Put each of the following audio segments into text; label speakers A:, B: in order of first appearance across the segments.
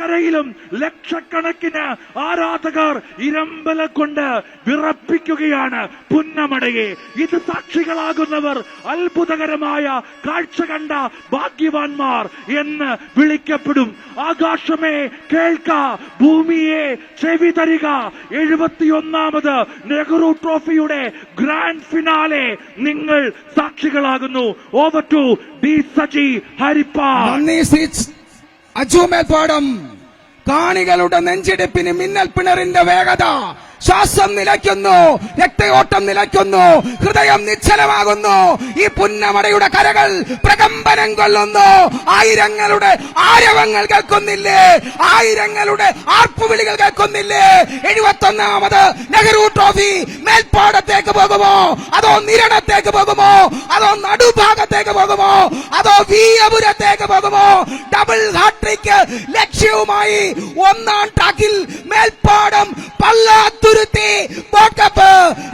A: കരയിലും ലക്ഷക്കണക്കിന് ആരാധകർ ഇരമ്പലം കൊണ്ട് വിറപ്പിക്കുകയാണ് പുന്നമടയെ. ഇത് സാക്ഷികളാകുന്നവർ അത്ഭുതകരമായ കാഴ്ച കണ്ട ഭാഗ്യവാന്മാർ എന്ന് വിളിക്കപ്പെടും. ആകാശമേ കേൾക്ക, ഭൂമിയെ ചെവി തരിക. 71ാമത് നെഹ്റു ട്രോഫിയുടെ ഗ്രാൻഡ് ഫിനാലെ നിങ്ങൾ സാക്ഷികളാകുന്നു. Over to D Saji Haripad.
B: Aju Melpadam. കാണികളുടെ നെഞ്ചിടിപ്പിന് മിന്നൽ പിണറിന്റെ വേഗത. ശ്വാസം നിലയ്ക്കുന്നു, രക്തയോട്ടം നിലയ്ക്കുന്നു, ഹൃദയം നിശ്ചലമാകുന്നു. ഈ പുന്നമടയുടെ കരകൾ പ്രകമ്പനം കൊള്ളുന്നു. ആയിരങ്ങളുടെ ആരവങ്ങൾ കേൾക്കുന്നില്ലേ? ആയിരങ്ങളുടെ ആർപ്പുവിളികൾ കേൾക്കുന്നില്ലേ? 71ാമത് നെഹ്റു ട്രോഫി മേൽപ്പാടത്തേക്ക് പോകുമോ? അതോ നിരണത്തേക്ക് പോകുമോ? അതോ നടുഭാഗത്തേക്ക് പോകുമോ? അതോ വീയപുരത്തേക്ക് പോകുമോ? ഡബിൾ ഹാട്രിക് ലക്ഷ്യവുമായി ഒന്നാം ട്രാക്കിൽ മേൽപ്പാടം പള്ളാത്തുരുത്തി ബോട്ട് കപ്പ്,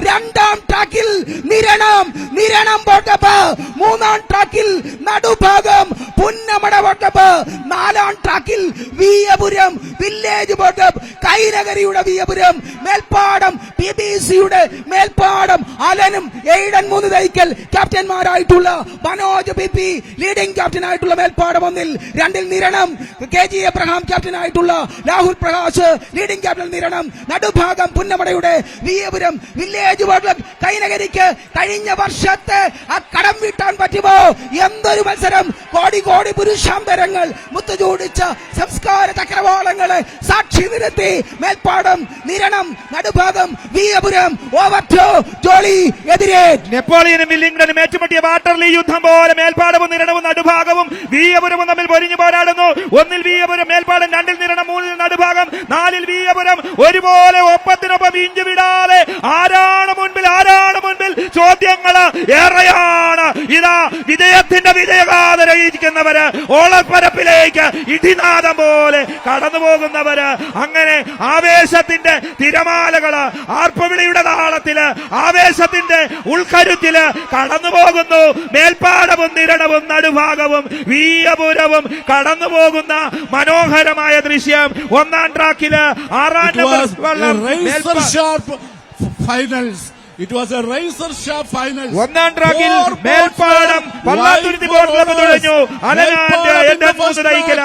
B: രണ്ടാം ട്രാക്കിൽ നിരണം ബോട്ട് കപ്പ്, മൂന്നാം ട്രാക്കിൽ നടുഭാഗം പുന്നമട ബോട്ട് കപ്പ്, നാലാം ട്രാക്കിൽ വീയപുരം വില്ലേജ് ബോട്ട് കപ്പ്, കൈനകരിയുടെ വീയപുരം, മേൽപ്പാടം PBCയുടെ മേൽപ്പാടം അലനും എയ്ഡൻ 3 തൈക്കൽ ക്യാപ്റ്റന്മാരായിട്ടുള്ള മനോജ് PP ലീഡിംഗ് ക്യാപ്റ്റനായിട്ടുള്ള മേൽപ്പാടം 1-ൽ, 2-ൽ നിരണം KG എബ്രഹാം ക്യാപ്റ്റനായിട്ടുള്ള രാഹുൽ പ്രകാശ് ലീഡിംഗ് ക്യാപ്റ്റൻ നിരണം, നടുഭാഗം പുന്നമടയുടെ വീയപുരം വില്ലേജ് ബോട്ട് ക്ലബ്. കൈനകരിക്ക് കഴിഞ്ഞ വർഷത്തെ ആ കടം വീട്ടാൻ പറ്റുമോ? എന്തൊരു മത്സരം! കോടി കോടി പുരുഷാന്തരങ്ങൾ മുത്തുചൂടിച്ച സംസ്കാര ചക്രവാളങ്ങളെ സാക്ഷി നിർത്തി മേൽപ്പാടം നിരണം നടുഭാഗം വീയപുരം. ഓവർ ടു ജോളി എതിരെ.
C: നെപ്പോളിയനും വില്ലിംഗ്ടണും ഏറ്റുമുട്ടിയ വാട്ടർലി യുദ്ധം പോലെ മേൽപ്പാടവും നിരണവും നടുഭാഗവും വീയപുരവും തമ്മിൽ പൊരിഞ്ഞു പോരാടുന്നു. 1-ൽ വീയപുരം മേൽപ്പാടം, 2-ൽ നിരണം, 3-ൽ നടുഭാഗം, 4-ൽ വീയപുരം. ഒരുപോലെ ഒപ്പത്തിനൊപ്പം ഇഞ്ചു വിടാതെ ആരാണ് മുൻപിൽ ചോദ്യങ്ങൾ ഏറെയാണ്. ഇതാ വിജയത്തിന്റെ വിജയഗാഥരയിക്കുന്നവര്, ഓളപ്പരപ്പിലേക്ക് ഇടിനാദം പോലെ കടന്നു പോകുന്നവര്, അങ്ങനെ ആവേശത്തിന്റെ തിരമാലകള് ആർപ്പുവിളിയുടെ താളത്തില് ആവേശത്തിന്റെ ഉൾക്കരുത്തില് കടന്നു പോകുന്നു. മേൽപ്പാടവും നിരണവും നടുഭാഗവും വീയപുരവും കടന്നു പോകുന്ന മനോഹരമായ ദൃശ്യം. ഒന്നാം ട്രാക്കില് 6ാം number
D: It was a razor sharp final.
C: ഒന്നാം ട്രാക്കിൽ മേൽപ്പാടം പള്ളാത്തുരുത്തി ബോട്ട് ക്ലബ്ബ് തുടങ്ങി. അലനാന്റെ 3 തൈക്കല